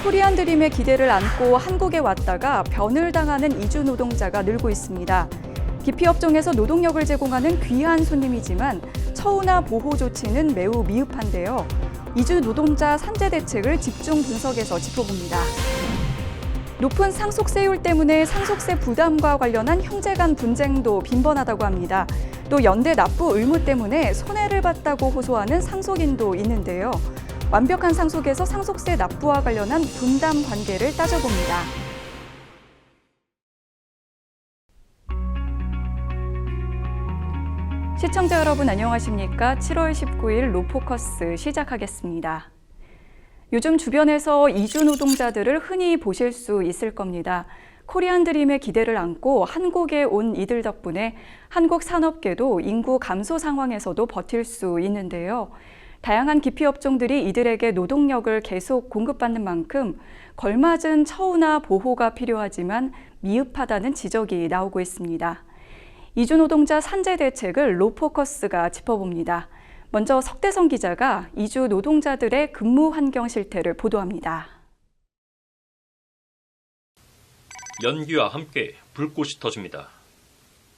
코리안 드림의 기대를 안고 한국에 왔다가 변을 당하는 이주 노동자가 늘고 있습니다. 기피업종에서 노동력을 제공하는 귀한 손님이지만 처우나 보호 조치는 매우 미흡한데요. 이주 노동자 산재 대책을 집중 분석해서 짚어봅니다. 높은 상속세율 때문에 상속세 부담과 관련한 형제 간 분쟁도 빈번하다고 합니다. 또 연대 납부 의무 때문에 손해를 봤다고 호소하는 상속인도 있는데요. 완벽한 상속에서 상속세 납부와 관련한 분담 관계를 따져봅니다. 시청자 여러분 안녕하십니까? 7월 19일 로포커스 시작하겠습니다. 요즘 주변에서 이주 노동자들을 흔히 보실 수 있을 겁니다. 코리안 드림의 기대를 안고 한국에 온 이들 덕분에 한국 산업계도 인구 감소 상황에서도 버틸 수 있는데요. 다양한 기피업종들이 이들에게 노동력을 계속 공급받는 만큼 걸맞은 처우나 보호가 필요하지만 미흡하다는 지적이 나오고 있습니다. 이주 노동자 산재 대책을 로포커스가 짚어봅니다. 먼저 석대성 기자가 이주 노동자들의 근무 환경 실태를 보도합니다. 연기와 함께 불꽃이 터집니다.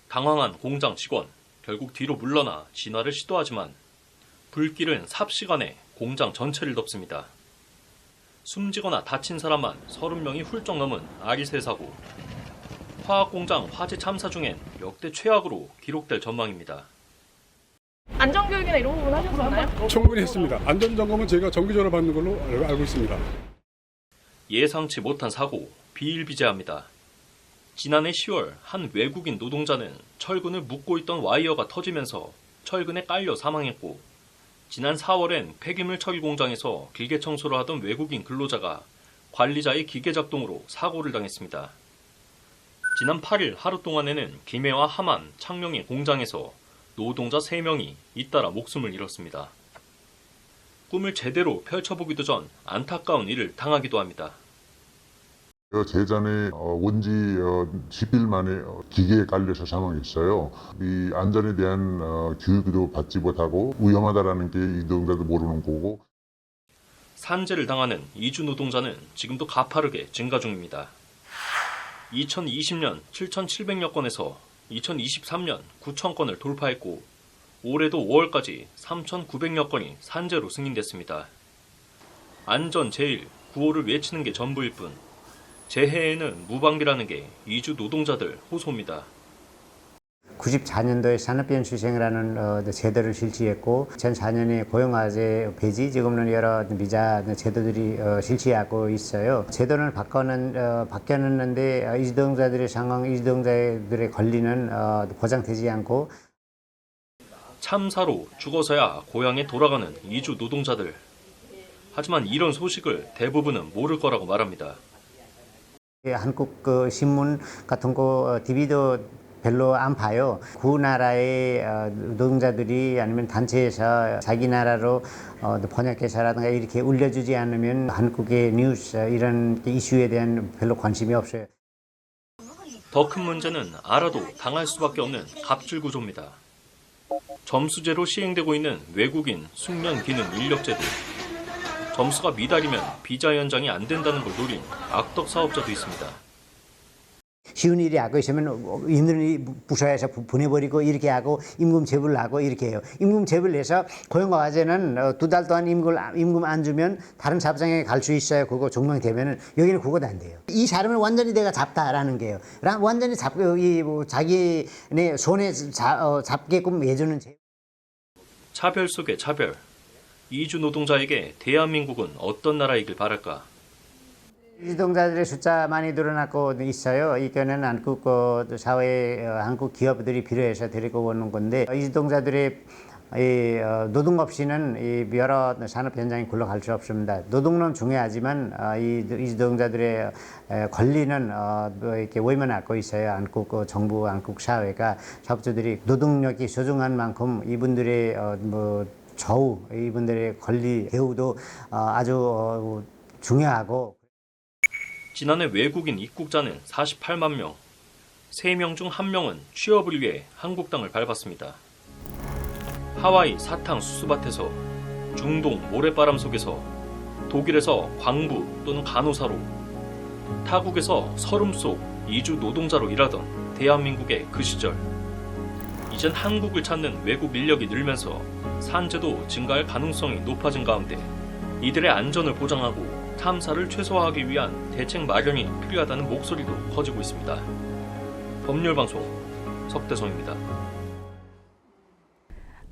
당황한 공장 직원, 결국 뒤로 물러나 진화를 시도하지만 불길은 삽시간에 공장 전체를 덮습니다. 숨지거나 다친 사람만 30명이 훌쩍 넘은 아리세 사고. 화학공장 화재 참사 중엔 역대 최악으로 기록될 전망입니다. 안전교육이나 이런 부분 하셨나요? 충분히 했습니다. 안전점검은 저희가 정기적으로 받는 걸로 알고 있습니다. 예상치 못한 사고, 비일비재합니다. 지난해 10월 한 외국인 노동자는 철근을 묶고 있던 와이어가 터지면서 철근에 깔려 사망했고, 지난 4월엔 폐기물 처리 공장에서 길게 청소를 하던 외국인 근로자가 관리자의 기계 작동으로 사고를 당했습니다. 지난 8일 하루 동안에는 김해와 함안, 창녕의 공장에서 노동자 3명이 잇따라 목숨을 잃었습니다. 꿈을 제대로 펼쳐보기도 전 안타까운 일을 당하기도 합니다. 재전에 온지 10일 만에 기계에 깔려서 사망했어요. 이 안전에 대한 교육도 받지 못하고 위험하다라는 게 이 노동자도 모르는 거고. 산재를 당하는 이주 노동자는 지금도 가파르게 증가 중입니다. 2020년 7,700여 건에서 2023년 9,000건을 돌파했고 올해도 5월까지 3,900여 건이 산재로 승인됐습니다. 안전 제일, 구호를 외치는 게 전부일 뿐 재해에는 무방비라는 게 이주 노동자들 호소입니다. 94년도에 산업변수생이라는 제도를 실시했고 2004년에 고용화재 폐지, 지금은 여러 비자 제도들이 실시하고 있어요. 제도를 바뀌었는데 이주 노동자들의 상황, 이주 노동자들의 권리는 보장되지 않고 참사로 죽어서야 고향에 돌아가는 이주 노동자들. 하지만 이런 소식을 대부분은 모를 거라고 말합니다. 한국 신문 같은 거 TV도 별로 안 봐요. 그 나라의 노동자들이 아니면 단체에서 자기 나라로 번역해서라든가 이렇게 올려주지 않으면 한국의 뉴스 이런 이슈에 대한 별로 관심이 없어요. 더 큰 문제는 알아도 당할 수밖에 없는 갑질 구조입니다. 점수제로 시행되고 있는 외국인 숙련 기능 인력제도. 점수가 미달이면 비자 연장이 안 된다는 걸 노린 악덕 사업자도 있습니다. 쉬운 일이 하고 있으면 인원이 부서에서 보내버리고 이렇게 하고 임금 제불을 하고 이렇게 해요. 임금 제불을 해서 고용화재는 2달 동안 임금 안 주면 다른 사업장에 갈 수 있어요. 그거 종명되면은 여기는 그것도 안 돼요. 이 사람을 완전히 내가 잡다라는 게요. 완전히 자기네 손에 잡게끔 해주는 차별 속의 차별. 이주 노동자에게 대한민국은 어떤 나라이길 바랄까? 이주 노동자들의 숫자 많이 늘어나고 있어요. 이거는 한국 사회, 한국 기업들이 필요해서 데리고 오는 건데 이주 노동자들의 노동 없이는 여러 산업 현장에 굴러갈 수 없습니다. 노동은 중요하지만 이주 노동자들의 권리는 이렇게 외면하고 있어요. 한국 정부, 한국 사회가 사업주들이 노동력이 소중한 만큼 이분들의 저우, 이분들의 권리 대우도 아주 중요하고. 지난해 외국인 입국자는 48만 명. 3명 중 1명은 취업을 위해 한국 땅을 밟았습니다. 하와이 사탕 수수밭에서, 중동 모래바람 속에서, 독일에서 광부 또는 간호사로, 타국에서 서름 속 이주 노동자로 일하던 대한민국의 그 시절. 이젠 한국을 찾는 외국 인력이 늘면서 산재도 증가할 가능성이 높아진 가운데 이들의 안전을 보장하고 탐사를 최소화하기 위한 대책 마련이 필요하다는 목소리도 커지고 있습니다. 법률방송 석대성입니다.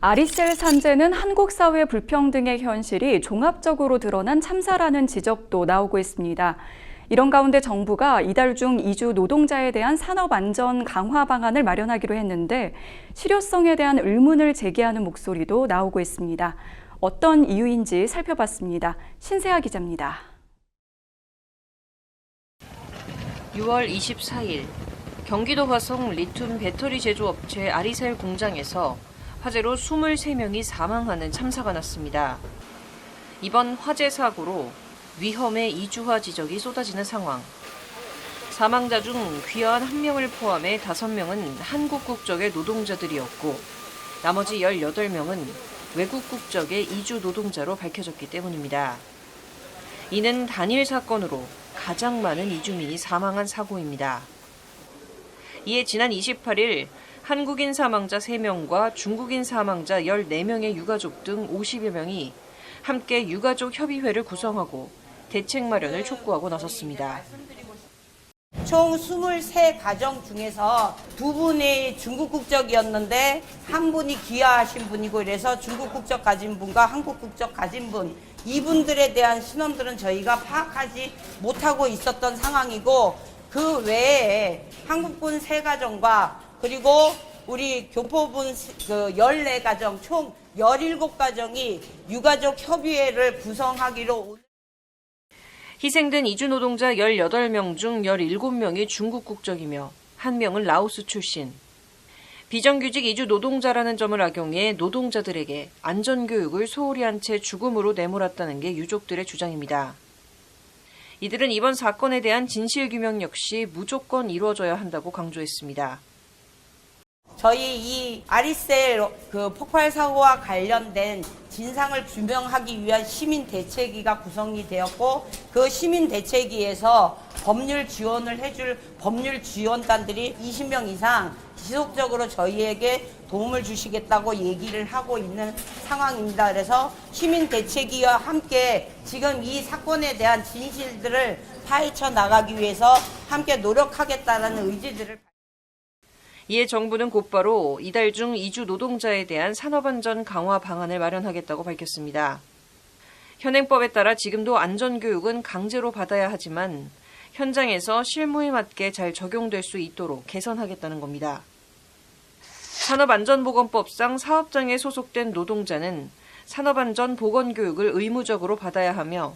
아리셀 산재는 한국 사회 불평등의 현실이 종합적으로 드러난 참사라는 지적도 나오고 있습니다. 이런 가운데 정부가 이달 중 이주 노동자에 대한 산업 안전 강화 방안을 마련하기로 했는데 실효성에 대한 의문을 제기하는 목소리도 나오고 있습니다. 어떤 이유인지 살펴봤습니다. 신세아 기자입니다. 6월 24일 경기도 화성 리튬 배터리 제조업체 아리셀 공장에서 화재로 23명이 사망하는 참사가 났습니다. 이번 화재 사고로 위험의 이주화 지적이 쏟아지는 상황. 사망자 중 귀화한 1명을 포함해 5명은 한국 국적의 노동자들이었고 나머지 18명은 외국 국적의 이주 노동자로 밝혀졌기 때문입니다. 이는 단일 사건으로 가장 많은 이주민이 사망한 사고입니다. 이에 지난 28일 한국인 사망자 3명과 중국인 사망자 14명의 유가족 등 50여 명이 함께 유가족 협의회를 구성하고 대책 마련을 촉구하고 나섰습니다. 총 23가정 중에서 2분이 중국 국적이었는데 한 분이 귀화하신 분이고 이래서 중국 국적 가진 분과 한국 국적 가진 분 이분들에 대한 신원들은 저희가 파악하지 못하고 있었던 상황이고 그 외에 한국분 3가정과 그리고 우리 교포분 14가정 총 17가정이 유가족 협의회를 구성하기로. 희생된 이주 노동자 18명 중 17명이 중국 국적이며 1명은 라오스 출신. 비정규직 이주 노동자라는 점을 악용해 노동자들에게 안전교육을 소홀히 한 채 죽음으로 내몰았다는 게 유족들의 주장입니다. 이들은 이번 사건에 대한 진실규명 역시 무조건 이루어져야 한다고 강조했습니다. 저희 이 아리셀 폭발 사고와 관련된 진상을 규명하기 위한 시민 대책위가 구성이 되었고 그 시민 대책위에서 법률 지원을 해줄 법률 지원단들이 20명 이상 지속적으로 저희에게 도움을 주시겠다고 얘기를 하고 있는 상황입니다. 그래서 시민 대책위와 함께 지금 이 사건에 대한 진실들을 파헤쳐 나가기 위해서 함께 노력하겠다는 의지들을. 이에 정부는 곧바로 이달 중 이주 노동자에 대한 산업안전 강화 방안을 마련하겠다고 밝혔습니다. 현행법에 따라 지금도 안전교육은 강제로 받아야 하지만 현장에서 실무에 맞게 잘 적용될 수 있도록 개선하겠다는 겁니다. 산업안전보건법상 사업장에 소속된 노동자는 산업안전보건교육을 의무적으로 받아야 하며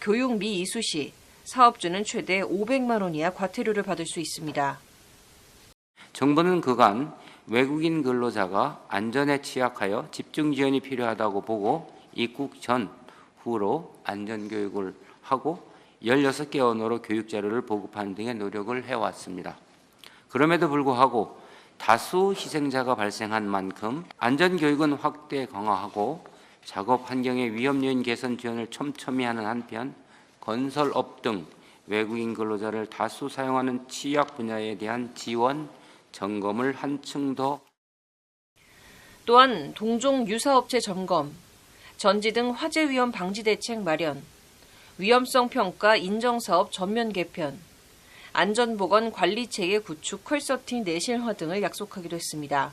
교육 미이수 시 사업주는 최대 500만 원 이하 과태료를 받을 수 있습니다. 정부는 그간 외국인 근로자가 안전에 취약하여 집중 지원이 필요하다고 보고 입국 전, 후로 안전교육을 하고 16개 언어로 교육자료를 보급하는 등의 노력을 해왔습니다. 그럼에도 불구하고 다수 희생자가 발생한 만큼 안전교육은 확대 강화하고 작업 환경의 위험 요인 개선 지원을 촘촘히 하는 한편 건설업 등 외국인 근로자를 다수 사용하는 취약 분야에 대한 지원, 점검을 한층 더. 또한 동종 유사업체 점검, 전지 등 화재 위험 방지 대책 마련, 위험성 평가 인정사업 전면 개편, 안전보건 관리체계 구축 컬서팅 내실화 등을 약속하기도 했습니다.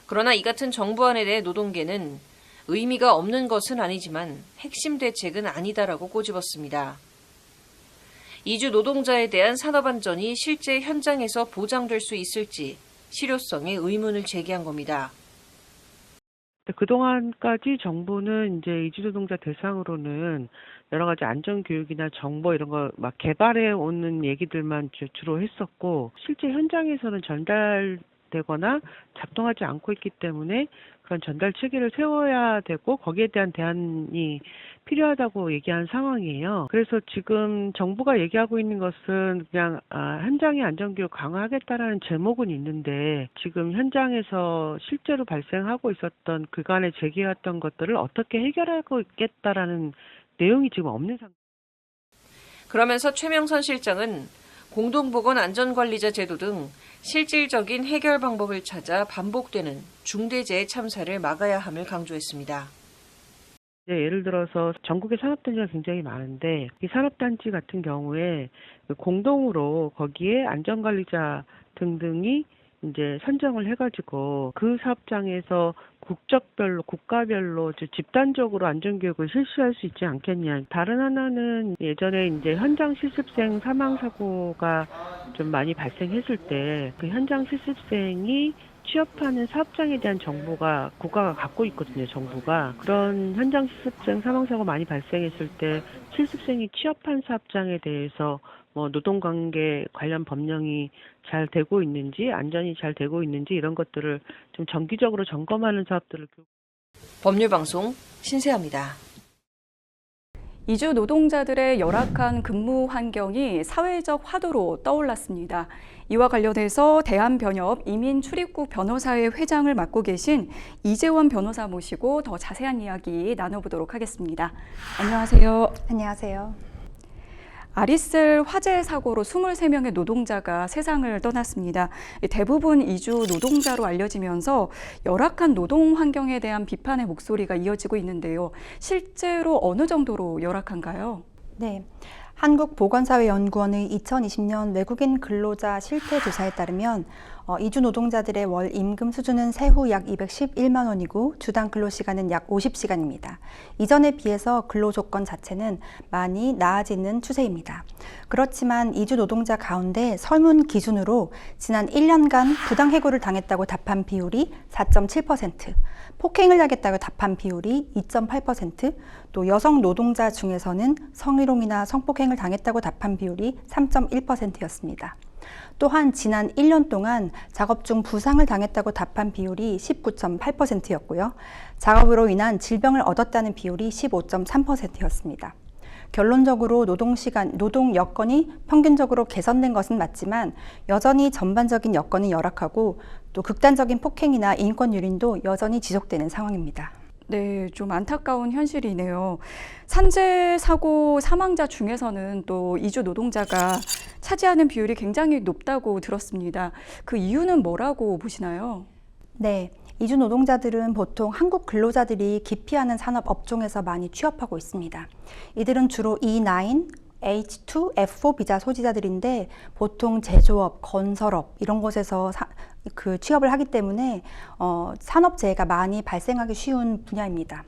그러나 이 같은 정부안에 대해 노동계는 의미가 없는 것은 아니지만 핵심 대책은 아니다라고 꼬집었습니다. 이주 노동자에 대한 산업안전이 실제 현장에서 보장될 수 있을지 실효성에 의문을 제기한 겁니다. 그동안까지 정부는 이제 이주 노동자 대상으로는 여러 가지 안전교육이나 정보 이런 거 막 개발해 오는 얘기들만 주로 했었고 실제 현장에서는 전달되거나 작동하지 않고 있기 때문에 그런 전달 체계를 세워야 되고 거기에 대한 대안이 필요하다고 얘기한 상황이에요. 그래서 지금 정부가 얘기하고 있는 것은 그냥 현장의 안전교육 강화하겠다라는 제목은 있는데 지금 현장에서 실제로 발생하고 있었던 그간에 제기했던 것들을 어떻게 해결하고 있겠다라는 내용이 지금 없는 상태. 그러면서 최명선 실장은 공동보건안전관리자 제도 등 실질적인 해결 방법을 찾아 반복되는 중대재해 참사를 막아야 함을 강조했습니다. 예를 들어서 전국에 산업단지가 굉장히 많은데 이 산업단지 같은 경우에 공동으로 거기에 안전관리자 등등이 이제 선정을 해가지고 그 사업장에서 국적별로, 국가별로 집단적으로 안전교육을 실시할 수 있지 않겠냐. 다른 하나는 예전에 이제 현장 실습생 사망 사고가 좀 많이 발생했을 때 그 현장 실습생이 취업하는 사업장에 대한 정보가 국가가 갖고 있거든요, 정부가. 그런 현장 실습생 사망사고 많이 발생했을 때 실습생이 취업한 사업장에 대해서 노동관계 관련 법령이 잘 되고 있는지, 안전이 잘 되고 있는지 이런 것들을 좀 정기적으로 점검하는 사업들을. 법률방송 신세아입니다. 이주 노동자들의 열악한 근무 환경이 사회적 화두로 떠올랐습니다. 이와 관련해서 대한변협 이민출입국 변호사회 회장을 맡고 계신 이재원 변호사 모시고 더 자세한 이야기 나눠보도록 하겠습니다. 안녕하세요. 안녕하세요. 아리셀 화재 사고로 23명의 노동자가 세상을 떠났습니다. 대부분 이주 노동자로 알려지면서 열악한 노동 환경에 대한 비판의 목소리가 이어지고 있는데요. 실제로 어느 정도로 열악한가요? 네. 한국보건사회연구원의 2020년 외국인 근로자 실태 조사에 따르면 이주 노동자들의 월 임금 수준은 세후 약 211만 원이고 주당 근로시간은 약 50시간입니다. 이전에 비해서 근로조건 자체는 많이 나아지는 추세입니다. 그렇지만 이주 노동자 가운데 설문 기준으로 지난 1년간 부당해고를 당했다고 답한 비율이 4.7%, 폭행을 당했다고 답한 비율이 2.8%, 또 여성 노동자 중에서는 성희롱이나 성폭행을 당했다고 답한 비율이 3.1%였습니다. 또한 지난 1년 동안 작업 중 부상을 당했다고 답한 비율이 19.8%였고요. 작업으로 인한 질병을 얻었다는 비율이 15.3%였습니다. 결론적으로 노동 여건이 평균적으로 개선된 것은 맞지만 여전히 전반적인 여건은 열악하고 또 극단적인 폭행이나 인권 유린도 여전히 지속되는 상황입니다. 네, 좀 안타까운 현실이네요. 산재 사고 사망자 중에서는 또 이주 노동자가 차지하는 비율이 굉장히 높다고 들었습니다. 그 이유는 뭐라고 보시나요? 네, 이주 노동자들은 보통 한국 근로자들이 기피하는 산업 업종에서 많이 취업하고 있습니다. 이들은 주로 E9, H2, F4 비자 소지자들인데 보통 제조업, 건설업 이런 곳에서 취업을 하기 때문에 산업재해가 많이 발생하기 쉬운 분야입니다.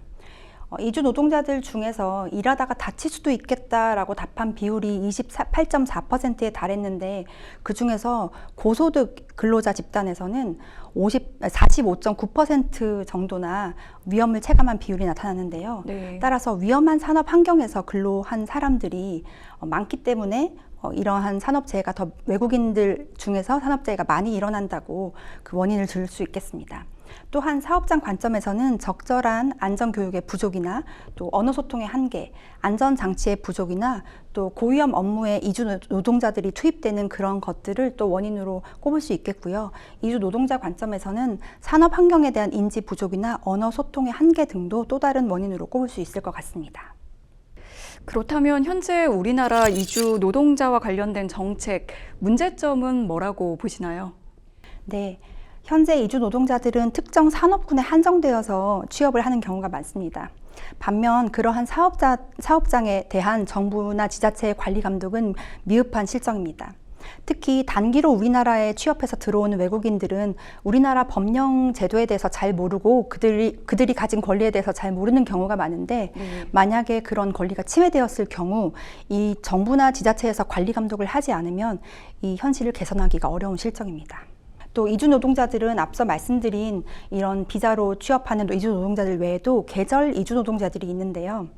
이주 노동자들 중에서 일하다가 다칠 수도 있겠다라고 답한 비율이 28.4%에 달했는데 그중에서 고소득 근로자 집단에서는 45.9% 정도나 위험을 체감한 비율이 나타났는데요. 네. 따라서 위험한 산업 환경에서 근로한 사람들이 많기 때문에 이러한 산업재해가 더 외국인들 중에서 산업재해가 많이 일어난다고 그 원인을 들 수 있겠습니다. 또한 사업장 관점에서는 적절한 안전교육의 부족이나 또 언어 소통의 한계, 안전장치의 부족이나 또 고위험 업무에 이주 노동자들이 투입되는 그런 것들을 또 원인으로 꼽을 수 있겠고요. 이주 노동자 관점에서는 산업 환경에 대한 인지 부족이나 언어 소통의 한계 등도 또 다른 원인으로 꼽을 수 있을 것 같습니다. 그렇다면 현재 우리나라 이주 노동자와 관련된 정책, 문제점은 뭐라고 보시나요? 네. 현재 이주 노동자들은 특정 산업군에 한정되어서 취업을 하는 경우가 많습니다. 반면 그러한 사업장에 대한 정부나 지자체의 관리 감독은 미흡한 실정입니다. 특히 단기로 우리나라에 취업해서 들어오는 외국인들은 우리나라 법령 제도에 대해서 잘 모르고 그들이 가진 권리에 대해서 잘 모르는 경우가 많은데 만약에 그런 권리가 침해되었을 경우 이 정부나 지자체에서 관리 감독을 하지 않으면 이 현실을 개선하기가 어려운 실정입니다. 또 이주 노동자들은 앞서 말씀드린 이런 비자로 취업하는 이주 노동자들 외에도 계절 이주 노동자들이 있는데요.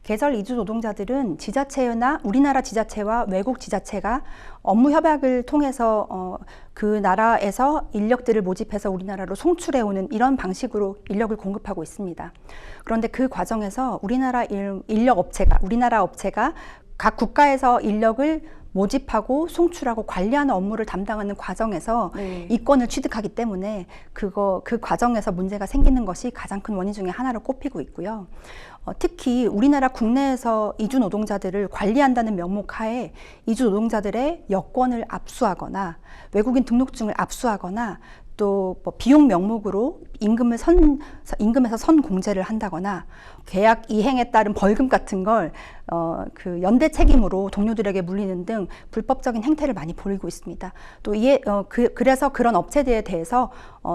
계절 이주 노동자들은 지자체나 우리나라 지자체와 외국 지자체가 업무 협약을 통해서 그 나라에서 인력들을 모집해서 우리나라로 송출해오는 이런 방식으로 인력을 공급하고 있습니다. 그런데 그 과정에서 우리나라 업체가 각 국가에서 인력을 모집하고 송출하고 관리하는 업무를 담당하는 과정에서 네. 이권을 취득하기 때문에 그 과정에서 문제가 생기는 것이 가장 큰 원인 중에 하나로 꼽히고 있고요. 특히 우리나라 국내에서 이주 노동자들을 관리한다는 명목 하에 이주 노동자들의 여권을 압수하거나 외국인 등록증을 압수하거나 또 뭐 비용 명목으로 임금에서 선공제를 한다거나 계약 이행에 따른 벌금 같은 걸 그 연대 책임으로 동료들에게 물리는 등 불법적인 행태를 많이 벌이고 있습니다. 또 그래서 그런 업체들에 대해서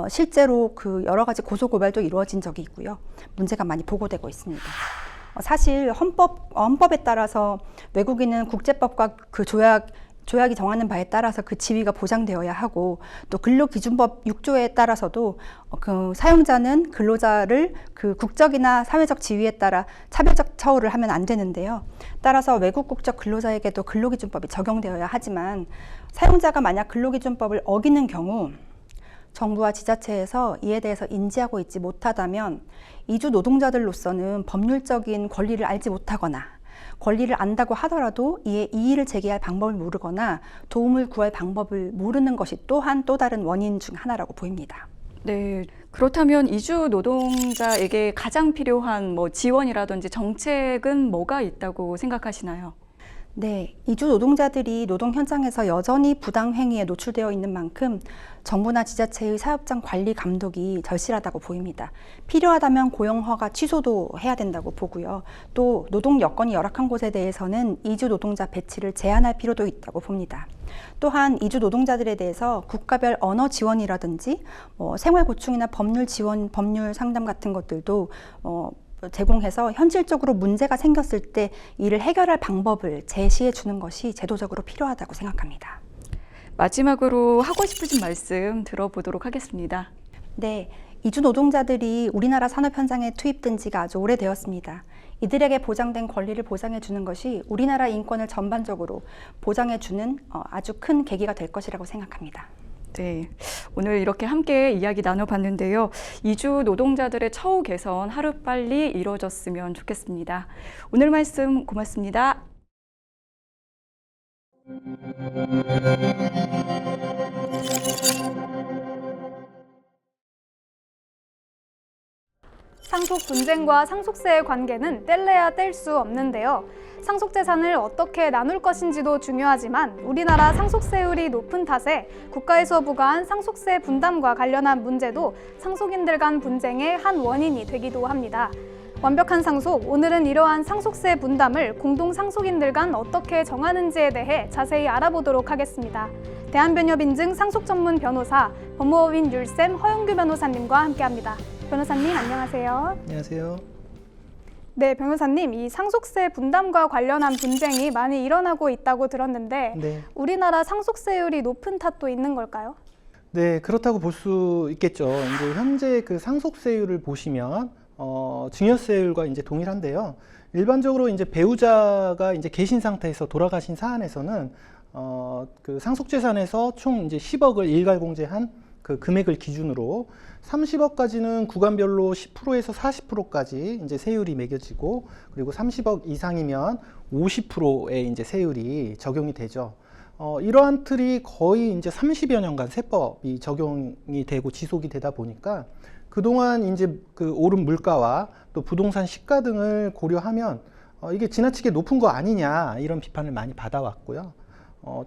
실제로 그 여러 가지 고소 고발도 이루어진 적이 있고요. 문제가 많이 보고되고 있습니다. 사실 헌법에 따라서 외국인은 국제법과 그 조약이 정하는 바에 따라서 그 지위가 보장되어야 하고 또 근로기준법 6조에 따라서도 그 사용자는 근로자를 그 국적이나 사회적 지위에 따라 차별적 처우를 하면 안 되는데요. 따라서 외국 국적 근로자에게도 근로기준법이 적용되어야 하지만 사용자가 만약 근로기준법을 어기는 경우 정부와 지자체에서 이에 대해서 인지하고 있지 못하다면 이주 노동자들로서는 법률적인 권리를 알지 못하거나 권리를 안다고 하더라도 이에 이의를 제기할 방법을 모르거나 도움을 구할 방법을 모르는 것이 또한 또 다른 원인 중 하나라고 보입니다. 네, 그렇다면 이주 노동자에게 가장 필요한 뭐 지원이라든지 정책은 뭐가 있다고 생각하시나요? 네, 이주 노동자들이 노동 현장에서 여전히 부당 행위에 노출되어 있는 만큼 정부나 지자체의 사업장 관리 감독이 절실하다고 보입니다. 필요하다면 고용 허가 취소도 해야 된다고 보고요. 또 노동 여건이 열악한 곳에 대해서는 이주 노동자 배치를 제한할 필요도 있다고 봅니다. 또한 이주 노동자들에 대해서 국가별 언어 지원이라든지 생활 고충이나 법률 지원, 법률 상담 같은 것들도 제공해서 현실적으로 문제가 생겼을 때 이를 해결할 방법을 제시해 주는 것이 제도적으로 필요하다고 생각합니다. 마지막으로 하고 싶으신 말씀 들어보도록 하겠습니다. 네, 이주 노동자들이 우리나라 산업 현장에 투입된 지가 아주 오래되었습니다. 이들에게 보장된 권리를 보장해 주는 것이 우리나라 인권을 전반적으로 보장해 주는 아주 큰 계기가 될 것이라고 생각합니다. 네, 오늘 이렇게 함께 이야기 나눠봤는데요. 이주 노동자들의 처우 개선 하루빨리 이루어졌으면 좋겠습니다. 오늘 말씀 고맙습니다. 상속 분쟁과 상속세의 관계는 뗄래야 뗄 수 없는데요. 상속재산을 어떻게 나눌 것인지도 중요하지만 우리나라 상속세율이 높은 탓에 국가에서 부과한 상속세 분담과 관련한 문제도 상속인들 간 분쟁의 한 원인이 되기도 합니다. 완벽한 상속, 오늘은 이러한 상속세 분담을 공동 상속인들 간 어떻게 정하는지에 대해 자세히 알아보도록 하겠습니다. 대한변협인증 상속 전문 변호사, 법무법인 율쌤 허용규 변호사님과 함께합니다. 변호사님 안녕하세요. 안녕하세요. 네, 변호사님, 이 상속세 분담과 관련한 분쟁이 많이 일어나고 있다고 들었는데 네. 우리나라 상속세율이 높은 탓도 있는 걸까요? 네, 그렇다고 볼 수 있겠죠. 이제 현재 그 상속세율을 보시면 증여세율과 이제 동일한데요. 일반적으로 이제 배우자가 이제 계신 상태에서 돌아가신 사안에서는 그 상속재산에서 총 이제 10억을 일괄공제한 그 금액을 기준으로 30억까지는 구간별로 10%에서 40%까지 이제 세율이 매겨지고, 그리고 30억 이상이면 50%의 이제 세율이 적용이 되죠. 이러한 틀이 거의 이제 30여 년간 세법이 적용이 되고 지속이 되다 보니까 그동안 이제 그 오른 물가와 또 부동산 시가 등을 고려하면 이게 지나치게 높은 거 아니냐 이런 비판을 많이 받아왔고요.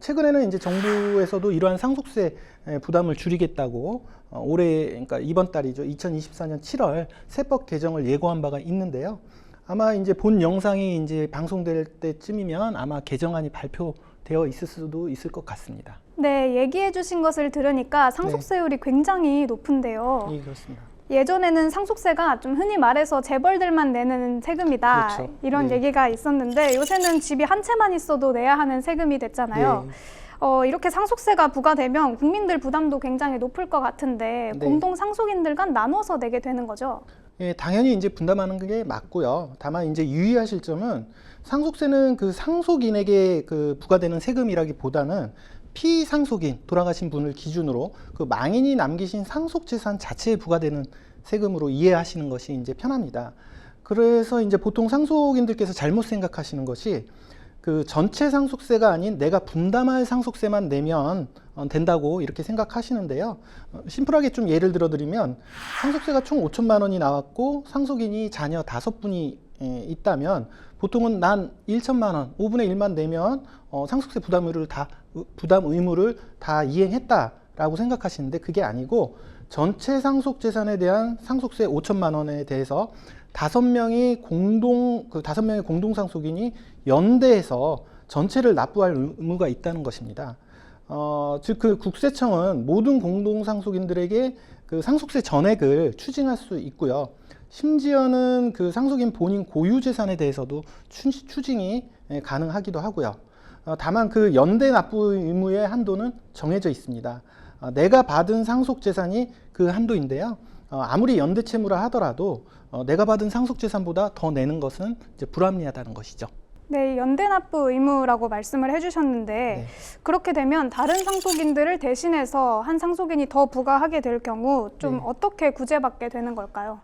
최근에는 이제 정부에서도 이러한 상속세 부담을 줄이겠다고 올해, 그러니까 이번 달이죠, 2024년 7월 세법 개정을 예고한 바가 있는데요. 아마 이제 본 영상이 이제 방송될 때쯤이면 아마 개정안이 발표되어 있을 수도 있을 것 같습니다. 네, 얘기해 주신 것을 들으니까 상속세율이 굉장히 높은데요. 예, 그렇습니다. 예전에는 상속세가 좀 흔히 말해서 재벌들만 내는 세금이다, 그렇죠. 이런 네. 얘기가 있었는데 요새는 집이 한 채만 있어도 내야 하는 세금이 됐잖아요. 네. 이렇게 상속세가 부과되면 국민들 부담도 굉장히 높을 것 같은데 네. 공동 상속인들 간 나눠서 내게 되는 거죠? 예, 당연히 이제 분담하는 게 맞고요. 다만 이제 유의하실 점은 상속세는 그 상속인에게 그 부과되는 세금이라기보다는 피상속인, 돌아가신 분을 기준으로 그 망인이 남기신 상속재산 자체에 부과되는 세금으로 이해하시는 것이 이제 편합니다. 그래서 이제 보통 상속인들께서 잘못 생각하시는 것이 그 전체 상속세가 아닌 내가 분담할 상속세만 내면 된다고 이렇게 생각하시는데요. 심플하게 좀 예를 들어 드리면 상속세가 총 5천만 원이 나왔고 상속인이 자녀 5분이 있다면 보통은 난 1천만 원, 5분의 1만 내면 상속세 부담 의무를 다 이행했다라고 생각하시는데 그게 아니고 전체 상속 재산에 대한 상속세 5천만 원에 대해서 5명의 공동 상속인이 연대해서 전체를 납부할 의무가 있다는 것입니다. 즉 그 국세청은 모든 공동 상속인들에게 그 상속세 전액을 추징할 수 있고요. 심지어는 그 상속인 본인 고유 재산에 대해서도 추징이 가능하기도 하고요. 다만 그 연대 납부 의무의 한도는 정해져 있습니다. 내가 받은 상속 재산이 그 한도인데요. 아무리 연대 채무라 하더라도 내가 받은 상속 재산보다 더 내는 것은 이제 불합리하다는 것이죠. 네, 연대 납부 의무라고 말씀을 해주셨는데 네. 그렇게 되면 다른 상속인들을 대신해서 한 상속인이 더 부과하게 될 경우 좀 어떻게 구제받게 되는 걸까요?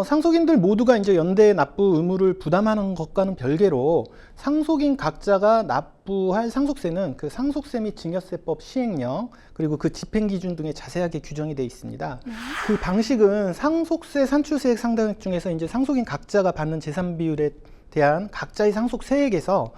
상속인들 모두가 이제 연대 납부 의무를 부담하는 것과는 별개로 상속인 각자가 납부할 상속세는 그 상속세 및 증여세법 시행령 그리고 그 집행 기준 등에 자세하게 규정이 되어 있습니다. 그 방식은 상속세 산출세액 상당액 중에서 이제 상속인 각자가 받는 재산 비율에 대한 각자의 상속세액에서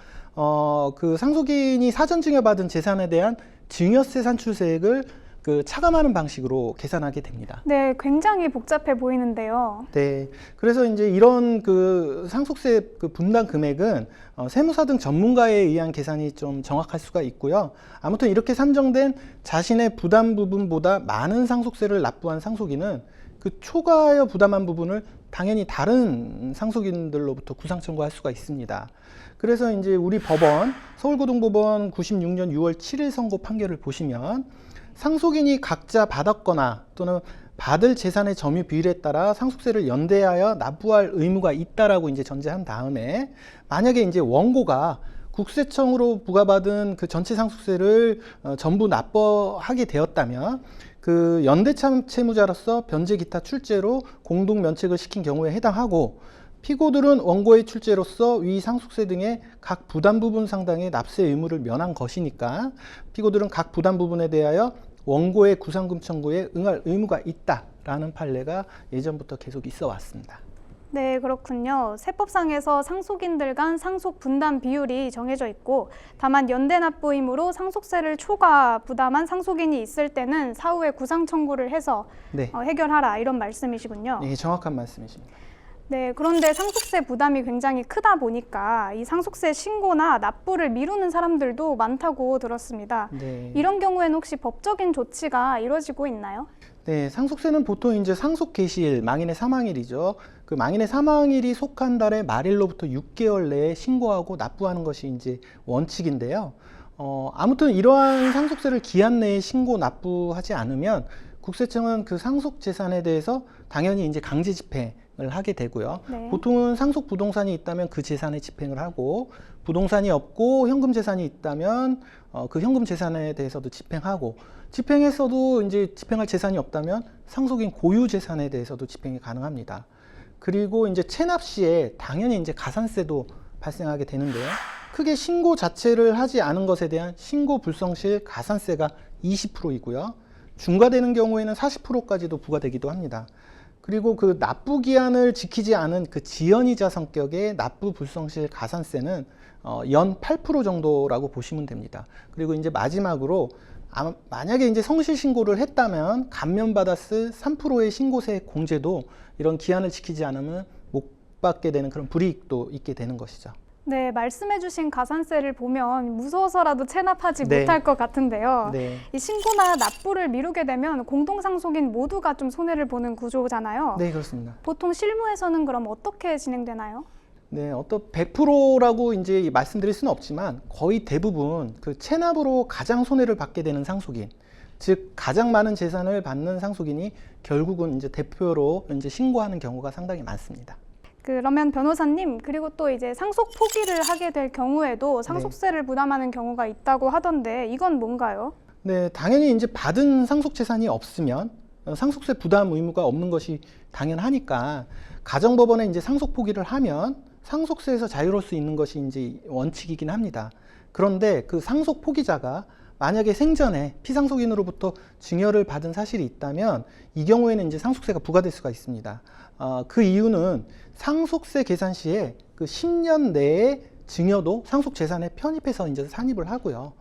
그 상속인이 사전 증여받은 재산에 대한 증여세 산출세액을 그 차감하는 방식으로 계산하게 됩니다. 네, 굉장히 복잡해 보이는데요. 네, 그래서 이제 이런 그 상속세 그 분담 금액은 세무사 등 전문가에 의한 계산이 좀 정확할 수가 있고요. 아무튼 이렇게 산정된 자신의 부담 부분보다 많은 상속세를 납부한 상속인은 그 초과하여 부담한 부분을 당연히 다른 상속인들로부터 구상 청구할 수가 있습니다. 그래서 이제 우리 법원 서울고등법원 96년 6월 7일 선고 판결을 보시면 상속인이 각자 받았거나 또는 받을 재산의 점유 비율에 따라 상속세를 연대하여 납부할 의무가 있다라고 이제 전제한 다음에 만약에 이제 원고가 국세청으로 부과받은 그 전체 상속세를 전부 납부하게 되었다면 그 연대 채무자로서 변제 기타 출제로 공동 면책을 시킨 경우에 해당하고 피고들은 원고의 출제로서 위 상속세 등의 각 부담 부분 상당의 납세 의무를 면한 것이니까 피고들은 각 부담 부분에 대하여 원고의 구상금 청구에 응할 의무가 있다라는 판례가 예전부터 계속 있어 왔습니다. 네, 그렇군요. 세법상에서 상속인들 간 상속 분담 비율이 정해져 있고 다만 연대 납부 의무로 상속세를 초과 부담한 상속인이 있을 때는 사후에 구상 청구를 해서 해결하라 이런 말씀이시군요. 네, 정확한 말씀이십니다. 네, 그런데 상속세 부담이 굉장히 크다 보니까 이 상속세 신고나 납부를 미루는 사람들도 많다고 들었습니다. 네. 이런 경우에는 혹시 법적인 조치가 이루어지고 있나요? 네, 상속세는 보통 이제 상속 개시일, 망인의 사망일이죠. 그 망인의 사망일이 속한 달의 말일로부터 6개월 내에 신고하고 납부하는 것이 이제 원칙인데요. 아무튼 이러한 상속세를 기한 내에 신고 납부하지 않으면 국세청은 그 상속 재산에 대해서 당연히 이제 강제 집행을 하게 되고요. 네. 보통은 상속 부동산이 있다면 그 재산에 집행을 하고 부동산이 없고 현금 재산이 있다면 그 현금 재산에 대해서도 집행하고 집행했어도 이제 집행할 재산이 없다면 상속인 고유 재산에 대해서도 집행이 가능합니다. 그리고 이제 체납 시에 당연히 이제 가산세도 발생하게 되는데요. 크게 신고 자체를 하지 않은 것에 대한 신고 불성실 가산세가 20%이고요. 중과되는 경우에는 40%까지도 부과되기도 합니다. 그리고 그 납부 기한을 지키지 않은 그 지연이자 성격의 납부 불성실 가산세는 연 8% 정도라고 보시면 됩니다. 그리고 이제 마지막으로 만약에 이제 성실 신고를 했다면 감면받았을 3%의 신고세 공제도 이런 기한을 지키지 않으면 못 받게 되는 그런 불이익도 있게 되는 것이죠. 네, 말씀해주신 가산세를 보면 무서워서라도 체납하지 못할 것 같은데요. 네. 이 신고나 납부를 미루게 되면 공동상속인 모두가 좀 손해를 보는 구조잖아요. 네, 그렇습니다. 보통 실무에서는 그럼 어떻게 진행되나요? 네, 어떤 100%라고 이제 말씀드릴 수는 없지만 거의 대부분 그 체납으로 가장 손해를 받게 되는 상속인, 즉 가장 많은 재산을 받는 상속인이 결국은 이제 대표로 이제 신고하는 경우가 상당히 많습니다. 그러면 변호사님, 그리고 또 이제 상속 포기를 하게 될 경우에도 상속세를 부담하는 경우가 있다고 하던데 이건 뭔가요? 네, 당연히 이제 받은 상속 재산이 없으면 상속세 부담 의무가 없는 것이 당연하니까 가정법원에 이제 상속 포기를 하면 상속세에서 자유로울 수 있는 것이 이제 원칙이긴 합니다. 그런데 그 상속 포기자가 만약에 생전에 피상속인으로부터 증여를 받은 사실이 있다면 이 경우에는 이제 상속세가 부과될 수가 있습니다. 그 이유는 상속세 계산 시에 그 10년 내에 증여도 상속 재산에 편입해서 이제 산입을 하고요.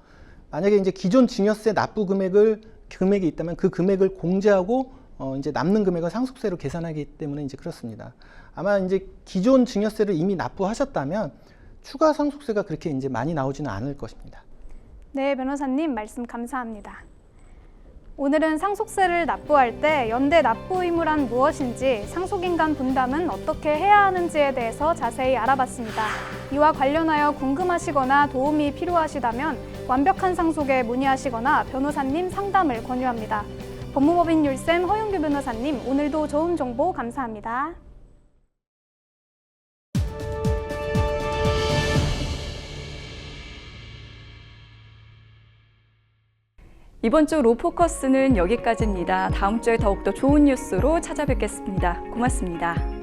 만약에 이제 기존 증여세 납부 금액이 있다면 그 금액을 공제하고 이제 남는 금액을 상속세로 계산하기 때문에 이제 그렇습니다. 아마 이제 기존 증여세를 이미 납부하셨다면 추가 상속세가 그렇게 이제 많이 나오지는 않을 것입니다. 네, 변호사님 말씀 감사합니다. 오늘은 상속세를 납부할 때 연대 납부 의무란 무엇인지, 상속인 간 분담은 어떻게 해야 하는지에 대해서 자세히 알아봤습니다. 이와 관련하여 궁금하시거나 도움이 필요하시다면 완벽한 상속에 문의하시거나 변호사님 상담을 권유합니다. 법무법인 율쌤 허윤규 변호사님, 오늘도 좋은 정보 감사합니다. 이번 주 로포커스는 여기까지입니다. 다음 주에 더욱더 좋은 뉴스로 찾아뵙겠습니다. 고맙습니다.